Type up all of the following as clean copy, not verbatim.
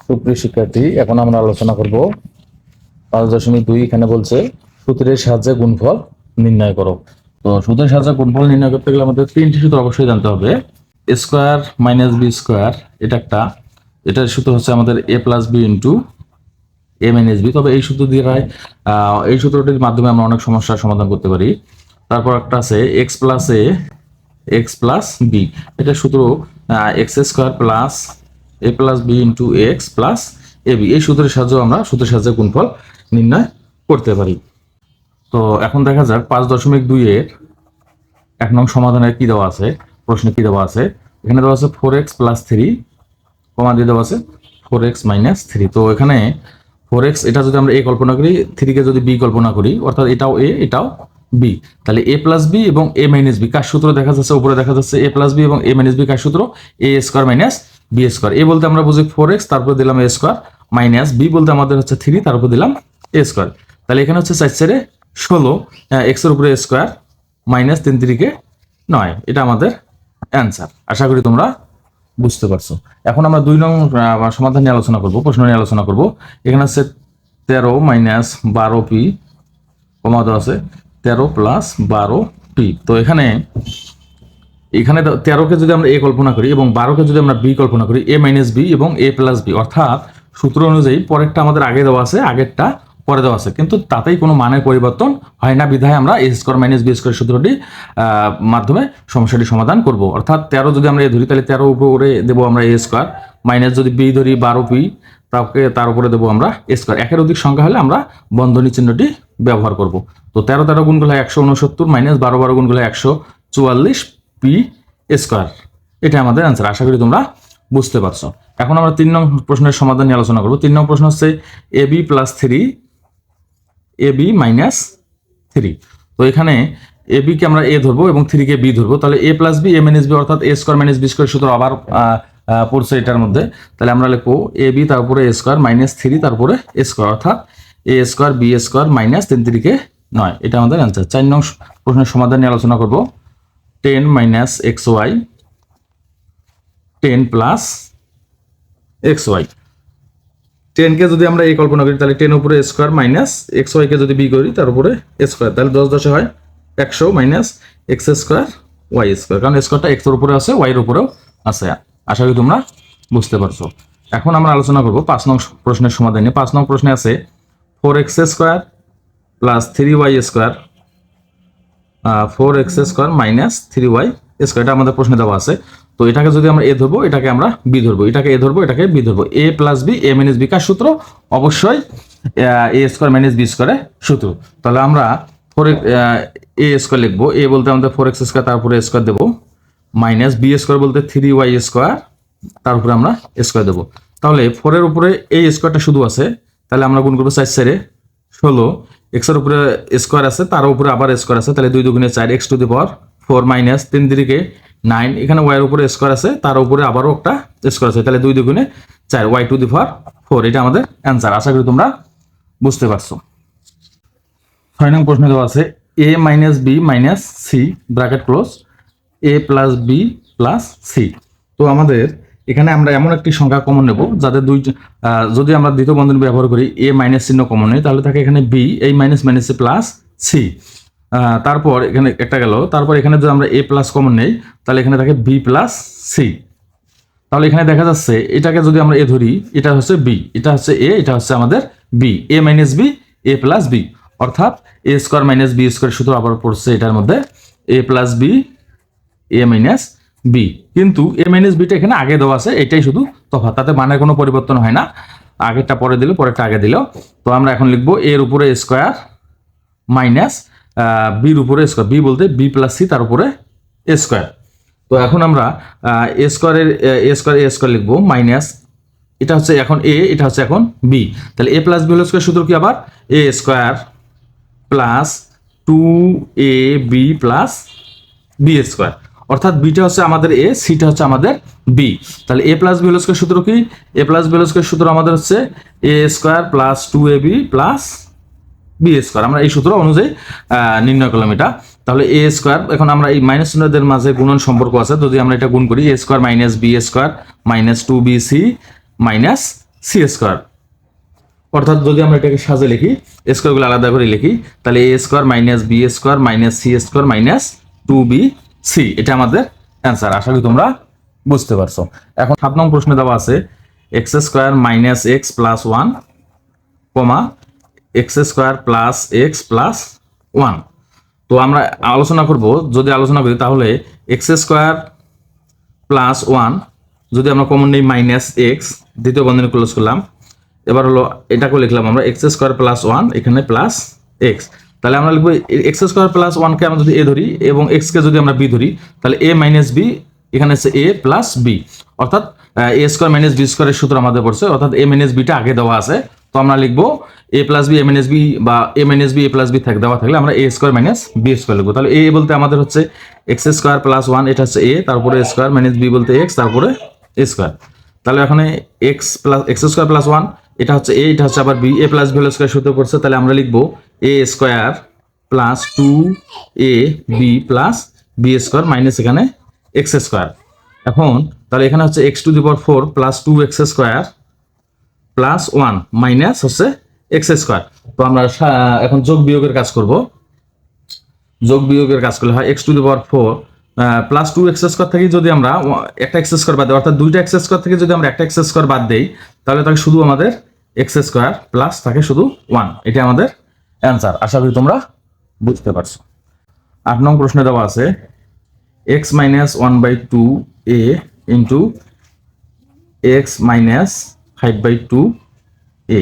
সুপ্রিয় শিক্ষার্থী, এখন আমরা আলোচনা করব 5.2। এখানে বলছে সূত্রের সাহায্যে গুণফল নির্ণয় করো। তো সূত্রের সাহায্যে গুণফল নির্ণয় করতে গেলে আমাদের তিনটি সূত্র অবশ্যই জানতে হবে। এ স্কোয়ার মাইনাস বি স্কোয়ার, এটার সূত্র হচ্ছে আমাদের এ প্লাস বি ইন্টু এ মাইনাস বি। তবে এই সূত্র দিয়ে এই সূত্রটির মাধ্যমে আমরা অনেক সমস্যার সমাধান করতে পারি। তারপর একটা আছে x plus a x plus b, এটা সূত্র x square plus a plus b into x plus a b. এই সূত্রের সূত্রের সাহায্যে গুণফল নির্ণয় করতে পারি। তো এখন দেখা যাক 5.2 এর 1 নং সমাধানের কি দেওয়া আছে, প্রশ্নে কি দেওয়া আছে। এখানে দেওয়া আছে 4x প্লাস 3 কমা দিয়ে দেওয়া আছে 4x মাইনাস 3। তো এখানে 4x এটা যদি আমরা এ কল্পনা করি, 3 কে যদি বি কল্পনা করি, অর্থাৎ এটাও এ এটাও বি, তাহলে এ প্লাস বি এবং এ মাইনাস বি কার সূত্র দেখা যাচ্ছে, উপরে দেখা যাচ্ছে এ প্লাস বি এবং এ মাইনাস বি কার সূত্র, এ স্কোয়ার মাইনাস বি স্কোয়ার। এ বলতে আমরা বুঝি 4x, তারপর দিলাম এ স্কোয়ার, মাইনাস বি বলতে আমাদের হচ্ছে 3, তারপর দিলাম এ স্কোয়ার। তাহলে এখানে হচ্ছে 4×4 এক্স এর উপরে স্কোয়ার মাইনাস 3×3 = 9। এটা আমাদের অ্যান্সার। আশা করি তোমরা বুঝতে পারছো। এখন আমরা 2 নং সমাধান নিয়ে আলোচনা করব, প্রশ্ন নিয়ে আলোচনা করব। এখানে আছে 13 মাইনাস 12p কমা দেওয়া আছে 13 প্লাস 12p। তো এখানে 13কে যদি আমরা এ কল্পনা করি এবং 12কে যদি আমরা বি কল্পনা করি, এ মাইনাস বি এবং এ প্লাস বি, অর্থাৎ সূত্র অনুযায়ী পরেরটা আমাদের আগে দেওয়া আছে, আগেরটা পরে দেওয়া আছে, কিন্তু তাতেই কোনো মানের পরিবর্তন হয় না। বিধায় আমরা এ স্কোয়ার মাইনাস বি স্কোয়ার সূত্রটি মাধ্যমে সমস্যাটি সমাধান করব। অর্থাৎ 13 যদি আমরা এ ধরি, তাহলে 13 উপরে দেবো আমরা এ স্কোয়ার, মাইনাস যদি বি ধরি 12p, তার উপরে দেবো আমরা এ স্কোয়ার। একের অধিক সংখ্যা হলে আমরা বন্ধনী চিহ্নটি ব্যবহার করব। তো 13 গুণ করলে 169 মাইনাস 12 গুণ করলে 144 পি স্কোয়ার। এটা আমাদের অ্যান্সার। আশা করি তোমরা বুঝতে পারছো। এখন আমরা 3 নং প্রশ্নের সমাধান নিয়ে আলোচনা করব। 3 নং প্রশ্ন হচ্ছে A B plus 3 A B minus 3। তো এখানে এ বি কে আমরা এ ধরবো এবং 3 কে বি ধরবো। তাহলে a plus B A minus B, অর্থাৎ এ স্কোয়ার মাইনাস বি স্কোয়ার সূত্র আবার পড়ছে এটার মধ্যে। তাহলে আমরা লিখবো এ বি তারপরে এ স্কোয়ার মাইনাস 3 তারপরে এ স্কোয়ার, অর্থাৎ এ স্কোয়ার বি স্কোয়ার মাইনাস 3×3 = 9। এটা আমাদের অ্যান্সার। 4 নং প্রশ্নের সমাধান নিয়ে আলোচনা করব। 10 minus x y 10 plus x y. 10কে যদি আমরা এই কল্পনা করি, তাহলে 10 উপরে স্কোয়ার মাইনাস এক্স ওয়াইকে যদি বি করি, তার উপরে স্কোয়ার, তাহলে 10×10 হয় 100 minus x square y square, কারণ স্কোয়ারটা এক্স এর উপরে আছে, ওয়াই এর উপরেও আছে। আশা করি তোমরা বুঝতে পারছো। এখন আমরা আলোচনা করব 5 নং প্রশ্নের সমাধান নিয়ে। 5 নং প্রশ্নে আছে 4x square plus 3y square 4x square minus 3y square. এটা আমাদের প্রশ্নে দেওয়া আছে। তো এটাকে যদি আমরা এ ধরবো, এটাকে আমরা বি ধরবো, এটাকে এ ধরবো, এটাকে বি ধরবো। এ plus B A minus B কার সূত্র, অবশ্যই এ স্কোয়ার মাইনাস বি স্কোয়ারের সূত্র। তাহলে আমরা 4 এ স্কোয়ার লিখবো। এ বলতে আমাদের 4x স্কোয়ার, তারপরে স্কোয়ার দেবো, মাইনাস বি স্কোয়ার বলতে 3y স্কোয়ার, তার উপরে আমরা স্কোয়ার দেবো। তাহলে 4 এর উপরে এই স্কোয়ারটা শুধু আছে, তাহলে আমরা গুণ করবো 4×4 এক্স এর উপরে স্কোয়ার আছে, তার উপরে আবার স্কোয়ার আছে, তাহলে 2 দুগুণে 4 x two the power 4 minus 3×3 = 9। এখানে ওয়াই এর উপরে স্কোয়ার আছে, তার উপরে আবারও একটা স্কোয়ার আছে, তাহলে 2 দুগুণে 4 ওয়াই টু দি পাওয়ার 4। এটা আমাদের অ্যান্সার। আশা করি তোমরা বুঝতে পারছো। 6 নং প্রশ্ন দেওয়া আছে a minus b minus c bracket close a plus b plus c. তো আমাদের এখানে আমরা এমন একটি সংখ্যা কমন নেব যাদের যদি আমরা দ্বিতীয় বন্ধনী ব্যবহার করি, এ মাইনাস চিহ্ন কমন নেই, তাহলে থাকে এখানে বি, এই মাইনাস মাইনাসে প্লাস সি। তারপর এখানে একটা গেল, তারপর এখানে যদি আমরা এ প্লাস কমন নেই, তাহলে এখানে থাকে বি প্লাস সি। তাহলে এখানে দেখা যাচ্ছে এটাকে যদি আমরা এ ধরি, এটা হচ্ছে বি, এটা হচ্ছে এ, এটা হচ্ছে আমাদের B, A minus B a plus B, অর্থাৎ এ স্কোয়ার মাইনাস বি স্কোয়ার সূত্র আবার পড়ছে এটার মধ্যে, এ plus B A minus B. কিন্তু এ মাইনাস বিটা এখানে আগে দেওয়া আছে, এটাই শুধু তফাৎ, তাতে মানের কোনো পরিবর্তন হয় না। আগেরটা পরে দিল, পরেরটা আগে দিল। তো আমরা এখন লিখবো এর উপরে স্কোয়ার মাইনাস বির উপরে স্কোয়ার, বি বলতে বি প্লাস সি তার উপরে স্কোয়ার। তো এখন আমরা এ স্কোয়ার লিখবো মাইনাস, এটা হচ্ছে এখন এ, এটা হচ্ছে এখন বি। তাহলে a plus b whole square সূত্র কি আবার a square plus 2ab plus b square, অর্থাৎ বিটা হচ্ছে আমাদের এ, সিটা হচ্ছে আমাদের বি। তাহলে a plus b whole square সূত্র কি, a plus b whole square সূত্র আমাদের হচ্ছে a square plus 2ab plus b square. আমরা এই সূত্র অনুযায়ী নির্ণয় করলাম এটা। তাহলে এ স্কোয়ার, এখন আমরা এই মাইনাস চিহ্নদের মাঝে গুণন সম্পর্ক আছে, যদি আমরা এটা গুণ করি a square minus b square minus 2bc minus c square. অর্থাৎ যদি আমরা এটাকে সাজে লিখি, স্কোয়ারগুলো আলাদা করে লিখি, তাহলে a square minus b square minus c square minus 2bc, এটা আমাদের অ্যান্সার। আশা করি তোমরা বুঝতে পারছো। এখন 7 নং প্রশ্নে দেওয়া আছে x square minus x plus 1 comma x square plus x plus 1। তো আমরা আলোচনা করব, যদি আলোচনা করি তাহলে এক্স স্কোয়ার প্লাস 1 যদি আমরা কমন নিই মাইনাস এক্স, দ্বিতীয় বন্ধনী ক্লোজ করলাম, এবার হলো এটাকেও লিখলাম আমরা এক্স স্কোয়ার প্লাস 1 এখানে প্লাস এক্স। তাহলে আমরা লিখবো এক্স স্কোয়ার প্লাস 1কে আমরা যদি এ ধরি এবং এক্স কে যদি আমরা বি ধরি, তাহলে এ মাইনাস বি এখানে হচ্ছে এ প্লাস বি, অর্থাৎ এ স্কোয়ার মাইনাস বি স্কোয়ারের সূত্র আমাদের পড়ছে, অর্থাৎ এ মাইনাস বিটা আগে দেওয়া আছে। তো আমরা লিখবো এ plus B A minus B, বা এ minus B a plus B দেওয়া থাকলে আমরা এ স্কোয়ার মাইনাস বি স্কোয়ার লিখবো। তাহলে এ বলতে আমাদের হচ্ছে এক্স স্কোয়ার প্লাস 1, এটা হচ্ছে এ, তারপরে স্কোয়ার মাইনাস বি বলতে এক্স, তারপরে স্কোয়ার। তাহলে এখানে এক্স স্কোয়ার প্লাস 1 এটা হচ্ছে এ, এটা হচ্ছে আবার b, a plus b whole square সূত্র করছে, তাহলে আমরা লিখবো a square plus 2ab plus b square minus এখানে এক্স স্কোয়ার। এখন তাহলে এখানে হচ্ছে x to the power 4 plus 2x square plus 1 minus হচ্ছে এক্স স্কোয়ার। তো আমরা এখন যোগ বিয়োগের কাজ করব। যোগ বিয়োগের কাজ করলে হয় x to the power 4 plus 2x square থেকে যদি আমরা একটা এক্স স্কোয়ার বাদ দিই, অর্থাৎ দুইটা এক্স স্কোয়ার থেকে যদি আমরা একটা এক্স স্কোয়ার বাদ দেই, তাহলে তাকে শুধু আমাদের এক্স স্কোয়ার প্লাস থাকে শুধু 1, এটা আমাদের অ্যান্সার। আশা করি তোমরা বুঝতে পারছো। 8 নং প্রশ্নে দেওয়া আছে x minus 1/2a into x minus 5/2a।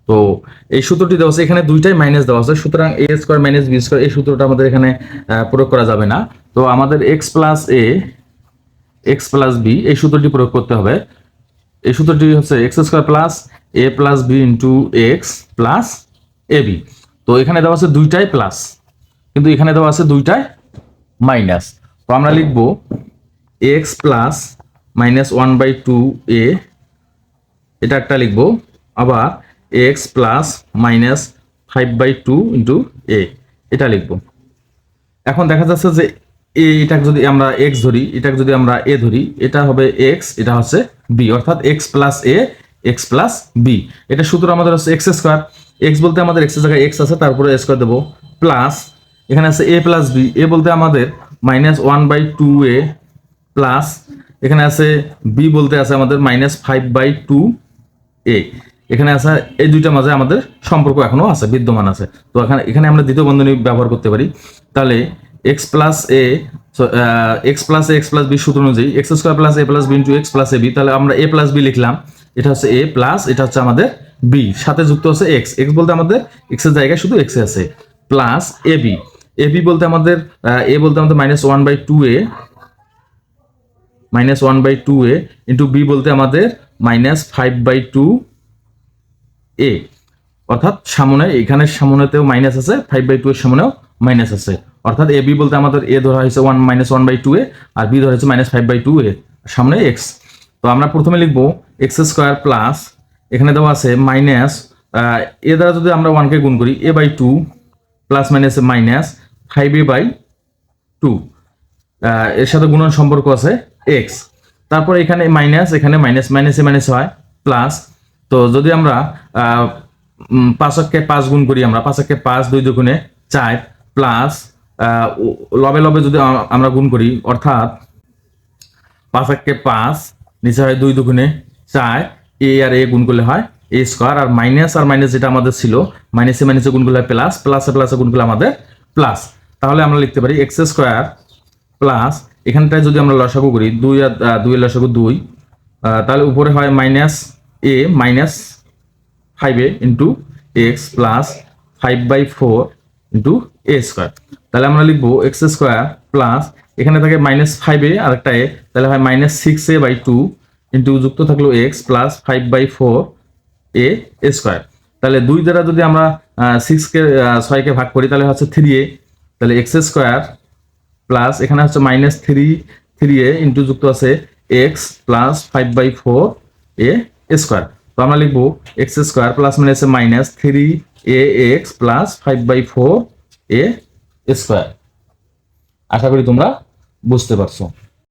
তো এই সূত্রটি দেওয়া আছে, এখানে দুইটাই মাইনাস দেওয়া আছে, সুতরাং এ স্কোয়ার মাইনাস বি স্কোয়ার এই সূত্রটা আমাদের এখানে প্রয়োগ করা যাবে না। তো আমাদের x plus a x plus b এই সূত্রটি প্রয়োগ করতে হবে। এই সূত্রটি হচ্ছে x square plus a plus b into x plus a b. তো এখানে দেওয়া আছে দুইটাই প্লাস, কিন্তু এখানে দেওয়া আছে দুইটাই মাইনাস। তো আমরা লিখব এক্স প্লাস মাইনাস 1/2a, এটা একটা লিখবো, আবার এক্স প্লাস মাইনাস 5/2 ইন্টু এ, এটা লিখবো। এখন দেখা যাচ্ছে যে এটাকে যদি আমরা এক্স ধরি, এটাকে যদি আমরা এ ধরি, এটা হবে এক্স, এটা হচ্ছে বি, অর্থাৎ x plus a x plus b. এটা সূত্র আমাদের হচ্ছে এক্স স্কোয়ার, এক্স বলতে আমাদের এক্স এর জায়গায় এক্স আছে, তারপরে স্কোয়ার দেবো, প্লাস এখানে আছে এ প্লাস বি, এ বলতে আমাদের মাইনাস 1/2a প্লাস এখানে আছে বি বলতে আছে আমাদের মাইনাস 5/2a। এখানে আছে এই দুইটার মাঝে আমাদের সম্পর্ক এখনো আছে, বিদ্যমান আছে। তো এখানে আমরা দ্বিতীয় বন্ধনী ব্যবহার করতে পারি। তাহলে x plus a x plus b সূত্র অনুযায়ী x square plus a plus b into x plus a b, তাহলে আমরা এ প্লাস বি লিখলাম, এটা হচ্ছে এ প্লাস এটা হচ্ছে আমাদের বি, সাথে যুক্ত হচ্ছে এক্স, এক্স বলতে আমাদের এক্স এর জায়গায় শুধু এক্স আছে, plus a B, A B বলতে আমাদের এ বলতে আমাদের -1/2a ইন্টু বি বলতে আমাদের -5/2a, অর্থাৎ সামনে এখানে সামনেতেও মাইনাস আছে, 5/2 এর সামনেও মাইনাস আছে, অর্থাৎ এ বি বলতে আমাদের এ ধরা হয়েছে -1/2a আর বি ধরা হয়েছে -5/2a, সামনে এক্স। তো আমরা প্রথমে লিখবো এক্স স্কোয়ার প্লাস এখানে দেওয়া আছে মাইনাস এ দ্বারা যদি আমরা 1 কে গুণ করি a/2 প্লাস মাইনাস -5a/2, এর সাথে গুণন সম্পর্ক আছে এক্স, তারপর এখানে মাইনাস, এখানে মাইনাস মাইনাসে মাইনাস হয় প্লাস। তো যদি আমরা 5 কে 5 গুণ করি, আমরা 5 কে 5 2 দুগুণে 4 প্লাস লবে লবে যদি আমরা গুণ করি, অর্থাৎ 5 কে 5 নিচে হয় 2 দুগুণে 4, এ আর এ গুণ করলে হয় এ স্কোয়ার, আর মাইনাস যেটা আমাদের ছিল মাইনাসে মাইনাসে গুণ করলে হয় প্লাস, প্লাসে প্লাসে গুণ করলে আমাদের প্লাস। তাহলে আমরা লিখতে পারি এক্স স্কোয়ার প্লাস এখানটায় যদি আমরা লসাগু করি 2 আর 2 এর লসাগু 2, তাহলে উপরে হয় -5a into x plus 5/4 into a square. তাহলে আমরা লিখবো এক্স স্কোয়ার প্লাস এখানে থাকে -5a আর একটা এ, তাহলে হয় -6a/2 ইন্টু যুক্ত থাকলো এক্স প্লাস 5/4a স্কোয়ার। তাহলে 2 দ্বারা যদি আমরা 6 কে ভাগ করি তাহলে হচ্ছে 3a, তাহলে এক্স স্কোয়ার প্লাস এখানে হচ্ছে -3a ইন্টু যুক্ত আছে এক্স প্লাস 5/4a স্কোয়ার। তো আমরা লিখবো x square plus -3ax plus 5/4a square. আশা করি তোমরা বুঝতে পারছো।